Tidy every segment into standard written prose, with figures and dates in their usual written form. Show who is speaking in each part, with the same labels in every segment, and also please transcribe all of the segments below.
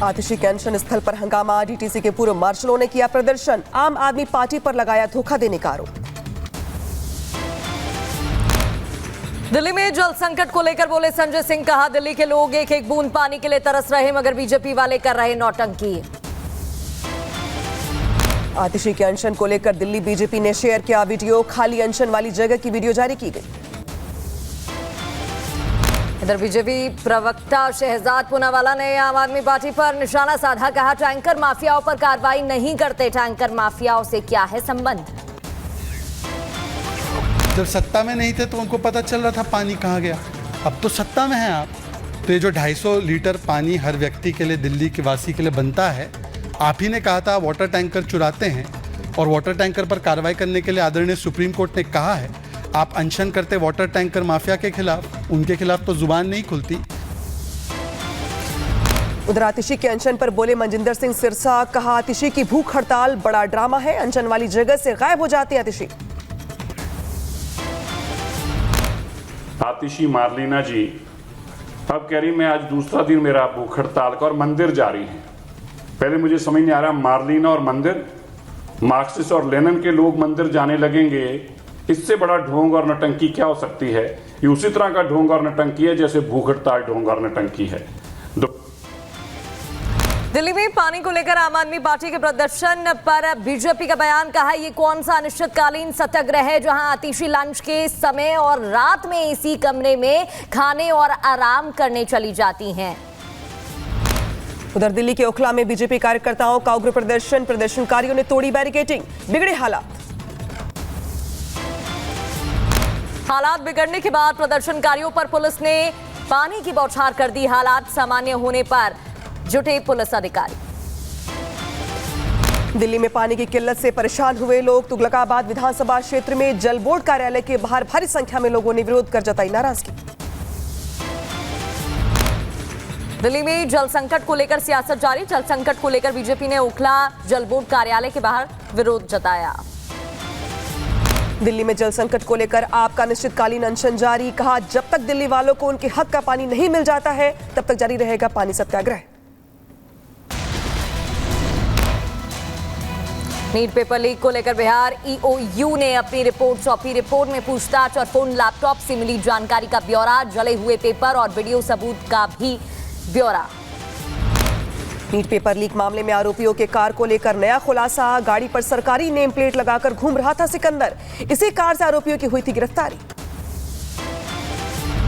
Speaker 1: आतिशी के अनशन स्थल पर हंगामा, डीटीसी के पूर्व मार्शलों ने किया प्रदर्शन, आम आदमी पार्टी पर लगाया धोखा देने का आरोप।
Speaker 2: दिल्ली में जल संकट को लेकर बोले संजय सिंह, कहा दिल्ली के लोग एक एक बूंद पानी के लिए तरस रहे मगर बीजेपी वाले कर रहे नौटंकी।
Speaker 1: आतिशी के अनशन को लेकर दिल्ली बीजेपी ने शेयर किया वीडियो, खाली अनशन वाली जगह की वीडियो जारी की गई।
Speaker 2: इधर बीजेपी प्रवक्ता शहजाद पूनावाला ने आम आदमी पार्टी पर निशाना साधा, कहा टैंकर माफियाओं पर कार्रवाई नहीं करते, टैंकर माफियाओं से क्या है संबंध।
Speaker 3: जब सत्ता में नहीं थे तो उनको पता चल रहा था पानी कहाँ गया, अब तो सत्ता में हैं आप, तो ये जो 250 लीटर पानी हर व्यक्ति के लिए, दिल्ली के वासी के लिए बनता है, आप ही ने कहा था वाटर टैंकर चुराते हैं और वाटर टैंकर पर कार्रवाई करने के लिए आदरणीय सुप्रीम कोर्ट ने कहा है। आप अनशन करते वाटर टैंकर माफिया के खिलाफ, उनके खिलाफ तो जुबान नहीं खुलती।
Speaker 1: उधर आतिशी के अनशन पर बोले मनजिंदर सिंह सिरसा, कहा आतिशी की भूख हड़ताल बड़ा ड्रामा है, अनशन वाली जगह से गायब हो जाते आतिशी।
Speaker 4: आतिशी मार्लिना जी अब कह रही मैं आज दूसरा दिन मेरा भूख हड़ताल का और मंदिर जारी है। पहले मुझे समझ नहीं आ रहा, मार्लिना और मंदिर, मार्क्सिस्ट और लेनिन के लोग मंदिर जाने लगेंगे, इससे बड़ा ढोंग और नटंकी क्या हो सकती है। ये उसी तरह का ढोंग और नटंकी है जैसे भूख हड़ताल ढोंग और नटंकी है।
Speaker 2: दिल्ली में पानी को लेकर आम आदमी पार्टी के प्रदर्शन पर बीजेपी का बयान, कहा ये कौन सा अनिश्चितकालीन सत्याग्रह है जहां आतिशी लंच के समय और रात में इसी कमरे में खाने और आराम करने चली जाती हैं।
Speaker 1: उधर दिल्ली के ओखला में बीजेपी कार्यकर्ताओं का उग्र प्रदर्शन, प्रदर्शनकारियों ने तोड़ी बैरिकेडिंग, बिगड़े
Speaker 2: हालात बिगड़ने के बाद प्रदर्शनकारियों पर पुलिस ने पानी की बौछार कर दी, हालात सामान्य होने पर जुटे पुलिस अधिकारी।
Speaker 1: दिल्ली में पानी की किल्लत से परेशान हुए लोग, तुगलकाबाद विधानसभा क्षेत्र में जल बोर्ड कार्यालय के बाहर भारी संख्या में लोगों ने विरोध कर जताई नाराजगी।
Speaker 2: दिल्ली में जल संकट को लेकर सियासत जारी, जल संकट को लेकर बीजेपी ने ओखला जल बोर्ड कार्यालय के बाहर विरोध जताया।
Speaker 1: दिल्ली में जल संकट को लेकर आपका अनिश्चितकालीन अनशन जारी, कहा जब तक दिल्ली वालों को उनके हक का पानी नहीं मिल जाता है तब तक जारी रहेगा पानी सत्याग्रह।
Speaker 2: नीट पेपर लीक को लेकर बिहार ईओयू ने अपनी रिपोर्ट सौंपी, रिपोर्ट में पूछताछ और फोन लैपटॉप से मिली जानकारी का ब्यौरा, जले हुए पेपर और वीडियो सबूत का भी ब्यौरा।
Speaker 1: नीट पेपर लीक मामले में आरोपियों के कार को लेकर नया खुलासा, गाड़ी पर सरकारी नेम प्लेट लगाकर घूम रहा था सिकंदर, इसी कार से आरोपियों की हुई थी गिरफ्तारी।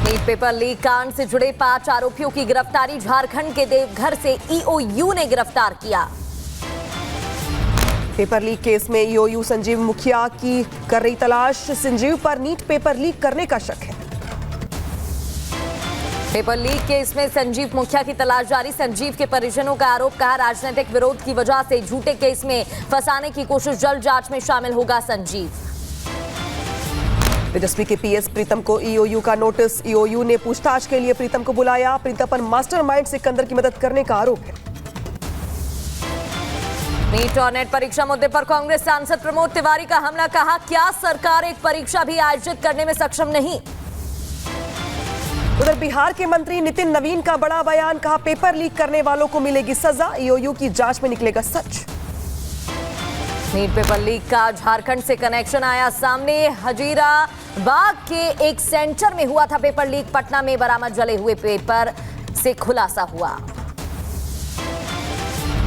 Speaker 2: नीट पेपर लीक कांड से जुड़े 5 आरोपियों की गिरफ्तारी, झारखंड के देवघर से ईओयू ने गिरफ्तार किया।
Speaker 1: पेपर लीक केस में ईओयू संजीव मुखिया की कर रही तलाश, संजीव पर नीट पेपर लीक करने का शक है।
Speaker 2: पेपर लीक केस में संजीव मुखिया की तलाश जारी, संजीव के परिजनों का आरोप, कहा राजनीतिक विरोध की वजह से झूठे केस में फंसाने की कोशिश, जल्द जांच में शामिल होगा संजीव।
Speaker 1: तेजस्वी के पीएस प्रीतम को ईओयू का नोटिस, ईओयू ने पूछताछ के लिए प्रीतम को बुलाया, प्रीतम पर मास्टरमाइंड सिकंदर की मदद करने का आरोप है।
Speaker 2: नीट और नेट परीक्षा मुद्दे पर कांग्रेस सांसद प्रमोद तिवारी का हमला, कहा क्या सरकार एक परीक्षा भी आयोजित करने में सक्षम नहीं।
Speaker 1: उधर बिहार के मंत्री नितिन नवीन का बड़ा बयान, कहा पेपर लीक करने वालों को मिलेगी सजा, ईओयू की जांच में निकलेगा सच।
Speaker 2: नीट पेपर लीक का झारखंड से कनेक्शन आया सामने, हजीराबाग के एक सेंटर में हुआ था पेपर लीक, पटना में बरामद जले हुए पेपर से खुलासा हुआ।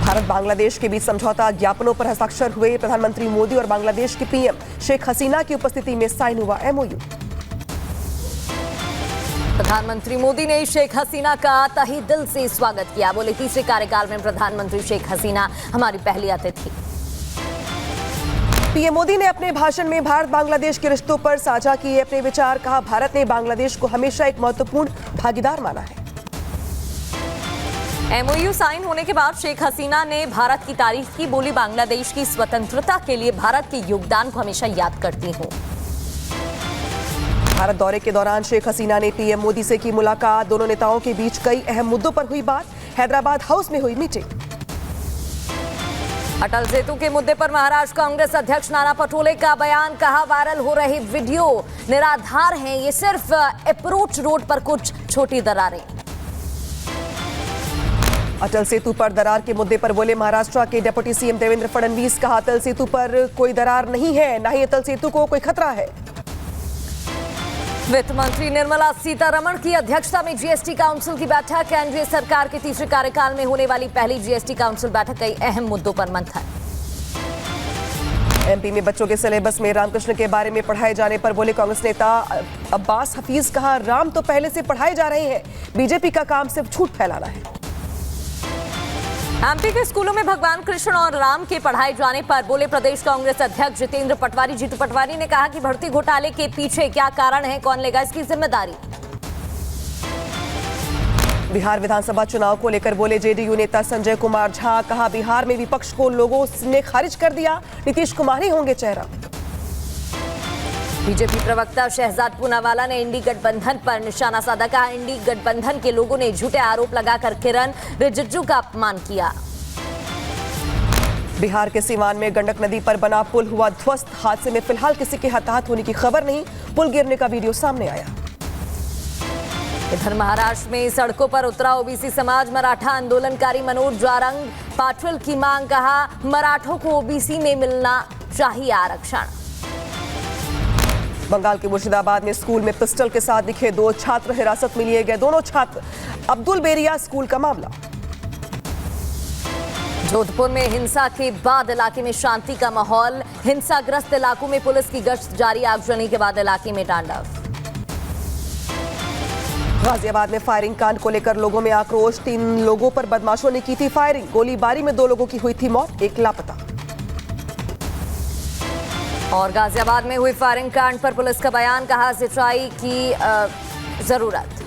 Speaker 1: भारत बांग्लादेश के बीच समझौता ज्ञापनों पर हस्ताक्षर हुए, प्रधानमंत्री मोदी और बांग्लादेश की पीएम शेख हसीना की उपस्थिति में साइन हुआ एमओयू।
Speaker 2: प्रधानमंत्री मोदी ने शेख हसीना का तहे दिल से स्वागत किया, बोले तीसरे कार्यकाल में प्रधानमंत्री शेख हसीना हमारी पहली अतिथि।
Speaker 1: पीएम मोदी ने अपने भाषण में भारत बांग्लादेश के रिश्तों पर साझा किए अपने विचार, कहा भारत ने बांग्लादेश को हमेशा एक महत्वपूर्ण भागीदार माना है।
Speaker 2: एमओयू साइन होने के बाद शेख हसीना ने भारत की तारीफ की, बोली बांग्लादेश की स्वतंत्रता के लिए भारत के योगदान को हमेशा याद करती हूं।
Speaker 1: भारत दौरे के दौरान शेख हसीना ने पीएम मोदी से की मुलाकात, दोनों नेताओं के बीच कई अहम मुद्दों पर हुई बात, हैदराबाद हाउस में हुई मीटिंग।
Speaker 2: अटल सेतु के मुद्दे पर महाराष्ट्र कांग्रेस अध्यक्ष नाना पटोले का बयान, कहा वायरल हो रहे वीडियो निराधार हैं, ये सिर्फ अप्रोच रोड पर कुछ छोटी दरारें।
Speaker 1: अटल सेतु पर दरार के मुद्दे पर बोले महाराष्ट्र के डिप्टी सीएम देवेंद्र फडणवीस। कहा अटल सेतु पर कोई दरार नहीं है, न ही अटल सेतु को कोई खतरा है।
Speaker 2: वित्त मंत्री निर्मला सीतारमण की अध्यक्षता में जीएसटी काउंसिल की बैठक। केंद्रीय सरकार के तीसरे कार्यकाल में होने वाली पहली जीएसटी काउंसिल बैठक कई अहम मुद्दों पर मंथन।
Speaker 1: एमपी में बच्चों के सिलेबस में रामकृष्ण के बारे में पढ़ाए जाने पर बोले कांग्रेस नेता अब्बास हफीज। कहा राम तो पहले से पढ़ाए जा रहे हैं, बीजेपी का काम सिर्फ झूठ फैलाना है।
Speaker 2: एमपी के स्कूलों में भगवान कृष्ण और राम के पढ़ाए जाने पर बोले प्रदेश कांग्रेस अध्यक्ष जितेंद्र पटवारी। जीतू पटवारी ने कहा कि भर्ती घोटाले के पीछे क्या कारण है, कौन लेगा इसकी जिम्मेदारी।
Speaker 1: बिहार विधानसभा चुनाव को लेकर बोले जेडीयू नेता संजय कुमार झा। कहा बिहार में विपक्ष को लोगों ने खारिज कर दिया, नीतीश कुमार ही होंगे चेहरा।
Speaker 2: बीजेपी प्रवक्ता शहजाद पूनावाला ने इंडी गठबंधन पर निशाना साधा। कहा इंडी गठबंधन के लोगों ने झूठे आरोप लगाकर किरण रिजिजू का अपमान किया।
Speaker 1: बिहार के सीवान में गंडक नदी पर बना पुल हुआ ध्वस्त। हादसे में फिलहाल किसी के हताहत होने की खबर नहीं, पुल गिरने का वीडियो सामने आया।
Speaker 2: इधर महाराष्ट्र में सड़कों पर उतरा ओबीसी समाज। मराठा आंदोलनकारी मनोज जारंग पाटिल की मांग। कहा मराठों को ओबीसी में मिलना चाहिए आरक्षण।
Speaker 1: बंगाल के मुर्शिदाबाद में स्कूल में पिस्टल के साथ दिखे 2 छात्र हिरासत में लिए गए। दोनों छात्र अब्दुल बेरिया स्कूल का मामला।
Speaker 2: जोधपुर में हिंसा के बाद इलाके में शांति का माहौल। हिंसाग्रस्त इलाकों में पुलिस की गश्त जारी। आगजनी के बाद इलाके में तांडव।
Speaker 1: गाजियाबाद में फायरिंग कांड को लेकर लोगों में आक्रोश। 3 लोगों पर बदमाशों ने की थी फायरिंग। गोलीबारी में 2 लोगों की हुई थी मौत, 1 लापता।
Speaker 2: और गाजियाबाद में हुई फायरिंग कांड पर पुलिस का बयान। कहा सच्चाई की जरूरत।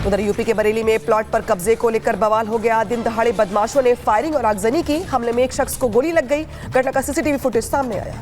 Speaker 1: उधर यूपी के बरेली में प्लॉट पर कब्जे को लेकर बवाल हो गया। दिन दहाड़े बदमाशों ने फायरिंग और आगजनी की। हमले में एक शख्स को गोली लग गई। घटना का सीसीटीवी फुटेज सामने आया।